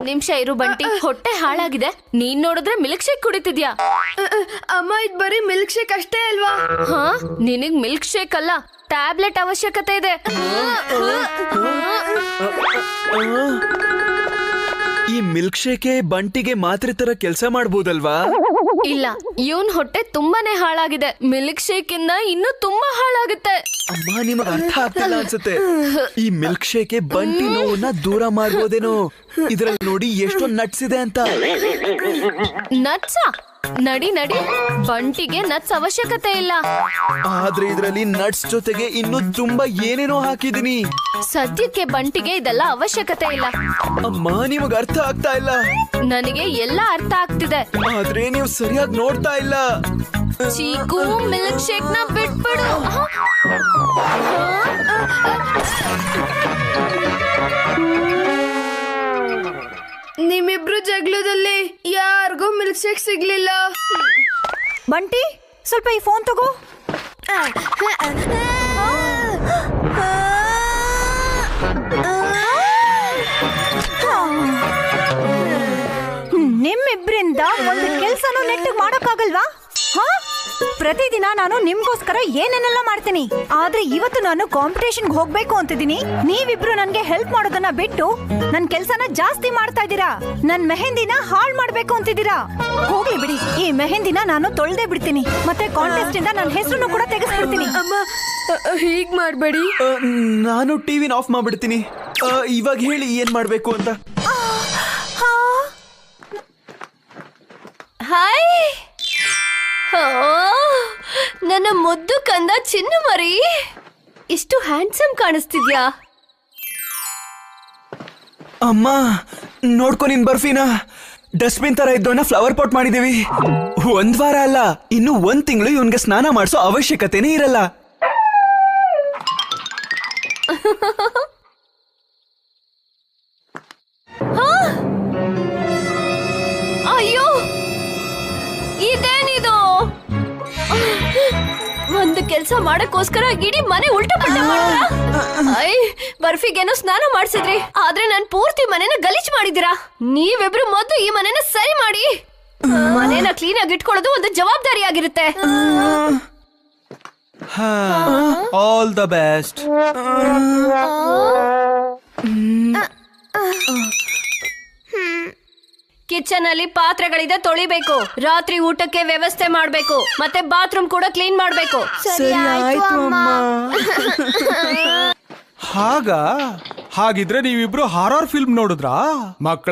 ನಿಮಿಷ ಇರು ಬಂಟಿ, ಹೊಟ್ಟೆ ಹಾಳಾಗಿದೆ. ನೀನ್ ನೋಡಿದ್ರೆ ಮಿಲ್ಕ್ ಶೇಕ್ ಕುಡಿತಿದ್ಯಾ? ಅಮ್ಮ ಇದ್ ಬರೀ ಮಿಲ್ಕ್ ಶೇಕ್ ಅಷ್ಟೇ ಅಲ್ವಾ? ಹಾ, ನಿನಗ್ ಮಿಲ್ಕ್ ಶೇಕ್ ಅಲ್ಲ, ಟ್ಯಾಬ್ಲೆಟ್ ಅವಶ್ಯಕತೆ ಇದೆ. ಈ ಮಿಲ್ಕ್ ಶೇಕೆ ಬಂಟಿಗೆ ಮಾತ್ರೆ ತರ ಕೆಲಸ ಮಾಡ್ಬೋದಲ್ವಾ? ಇಲ್ಲ, ಇವನ್ ಹೊಟ್ಟೆ ತುಂಬಾನೇ ಹಾಳಾಗಿದೆ. ಮಿಲ್ಕ್ ಶೇಕ್ ಇಂದ ಇನ್ನೂ ತುಂಬಾ ಹಾಳಾಗುತ್ತೆ. ಅಮ್ಮ, ನಿಮಗ್ ಅರ್ಥ ಆಗ್ತಿಲ್ಲ ಅನ್ಸುತ್ತೆ. ಈ ಮಿಲ್ಕ್ ಶೇಕೆ ಬಂಟಿ ನೋವನ್ನ ದೂರ ಮಾಡ್ಬೋದೇನೋ. ಇದ್ರಲ್ಲಿ ನೋಡಿ ಎಷ್ಟೊಂದು ನಟ್ಸ್ ಇದೆ ಅಂತ. ನಟ್ಸ? ನಡಿ ನಡಿ, ಬಂಟಿಗೆ ನಟ್ಸ್ ಅವಶ್ಯಕತೆ ಇಲ್ಲ. ಆದ್ರೆ ಇದ್ರಲ್ಲಿ ನಟ್ಸ್ ಜೊತೆಗೆ ಇನ್ನು ತುಂಬಾ ಏನೇನೋ ಹಾಕಿದೀನಿ. ಸದ್ಯಕ್ಕೆ ಬಂಟಿಗೆ ಇದೆಲ್ಲ ಅವಶ್ಯಕತೆ ಇಲ್ಲ. ಅಮ್ಮ, ನಿಮಗ್ ಅರ್ಥ ಆಗ್ತಾ ಇಲ್ಲ. ನನಗೆ ಎಲ್ಲ ಅರ್ಥ ಆಗ್ತಿದೆ. ಆದ್ರೆ ನೀವು ಸರಿಯಾಗಿ ನೋಡ್ತಾ ಇಲ್ಲ. ಚೀಕು, ಮಿಲ್ಕ್ ಶೇಕ್ ನ ಬಿಟ್ಬಿಡು. ನಿಮ್ಮಿಬ್ರು ಜಗಳದಲ್ಲಿ ಯಾರಿಗೂ ಮಿಲ್ಕ್ ಶೇಕ್ ಸಿಗ್ಲಿಲ್ಲ. ಬಂಟಿ, ಸ್ವಲ್ಪ ಈ ಫೋನ್ ತಗೋ. ನಿಮ್ಮಿಬ್ರಿಂದ ಒಂದು ಕೆಲ್ಸನೂ ನೆಟ್ಟಿಗೆ ಮಾಡೋಕ್ಕಾಗಲ್ವಾ? ಪ್ರತಿದಿನ ನಾನು ನಿಮ್ಗೋಸ್ಕರ ಏನೇನೆಲ್ಲ ಮಾಡ್ತೀನಿ, ಆದ್ರೆ ಇವತ್ತು ನಾನು ಕಾಂಪಿಟೇಷನ್ಗೆ ಹೋಗ್ಬೇಕು ಅಂತಿದ್ದೀನಿ. ನೀವಿಬ್ರು ನನ್ಗೆ ಹೆಲ್ಪ್ ಮಾಡೋದನ್ನ ಬಿಟ್ಟು ನನ್ ಕೆಲ್ಸನ ಜಾಸ್ತಿ ಮಾಡ್ತಾ ಇದ್ದೀರಾ. ನನ್ ಮೆಹಂದಿನ ಹಾಳ್ ಮಾಡ್ಬೇಕು ಅಂತಿದ್ದೀರಾ. ಹೋಗ್ಲಿ ಬಿಡಿ, ಈ ಮೆಹಂದಿನ ನಾನು ತೊಳ್ದೇ ಬಿಡ್ತೀನಿ. ಮತ್ತೆ ಕಾಂಟೆಸ್ಟ್ ಇಂದ ನನ್ನ ಹೆಸರನ್ನು ಕೂಡ ತೆಗೆಸ್ಬಿಡ್ತೀನಿ. ಅಮ್ಮ, ಹೀಗ್ ಮಾಡ್ಬೇಡಿ. ನಾನು ಟಿವಿನ ಆಫ್ ಮಾಡ್ಬಿಡ್ತೀನಿ. ಇವಾಗ ಹೇಳಿ ಏನ್ ಮಾಡ್ಬೇಕು ಅಂತ. ಹಾಯ್, ನನ್ನ ಮುದ್ದು ಕಂದ ಚಿನ್ನು ಮರಿ, ಇಷ್ಟು ಹ್ಯಾಂಡ್ಸಮ್ ಕಾಣಿಸ್ತಿದ್ಯಾ? ಅಮ್ಮ, ನೋಡ್ಕೊ ನಿನ್ ಬರ್ಫಿನ. ಡಸ್ಟ್ಬಿನ್ ತರ ಇದ್ದವನ್ನ ಫ್ಲವರ್ ಪಾಟ್ ಮಾಡಿದೀವಿ. ಒಂದ್ ವಾರ ಅಲ್ಲ, ಇನ್ನು 1 ತಿಂಗಳು ಇವನ್ಗೆ ಸ್ನಾನ ಮಾಡಿಸೋ ಅವಶ್ಯಕತೆನೇ ಇರಲ್ಲ. ಅಯ್ಯೋ, ಇದೇನಿದು? ಒಂದು ಕೆಲಸ ಮಾಡಕ್ಕೋಸ್ಕರ ಇಡೀ ಮನೆ ಉಲ್ಟಾ ಪಲ್ಟಾ ಮಾಡಿದ್ರಾ? ಬರ್ಫಿಗೇನೋ ಸ್ನಾನ ಮಾಡ್ಸಿದ್ರಿ, ಆದ್ರೆ ನಾನ್ ಪೂರ್ತಿ ಮನೆನ ಗಲೀಜ್ ಮಾಡಿದಿರಾ. ನೀವಿಬ್ರು ಮೊದ್ಲು ಈ ಮನೆನ ಸರಿ ಮಾಡಿ. ಮನೆನ ಕ್ಲೀನ್ ಆಗಿ ಇಟ್ಕೊಳ್ಳೋದು ಒಂದು ಜವಾಬ್ದಾರಿ ಆಗಿರುತ್ತೆ. All the best. ಕಿಚನ್ ಅಲ್ಲಿ ಪಾತ್ರೆಗಳಿದೆ, ತೊಳಿಬೇಕು. ರಾತ್ರಿ ಊಟಕ್ಕೆ ವ್ಯವಸ್ಥೆ ಮಾಡ್ಬೇಕು. ಮತ್ತೆ ಬಾತ್ರೂಮ್ ಕೂಡ ಕ್ಲೀನ್ ಮಾಡ್ಬೇಕು. ಸರಿ ಆಯ್ತು ಅಮ್ಮ. ಹಾಗಿದ್ರೆ ನೀವಿಬ್ರು ಹಾರರ್ ಫಿಲ್ಮ್ ನೋಡಿದ್ರಾ? ಮಕ್ಕಳ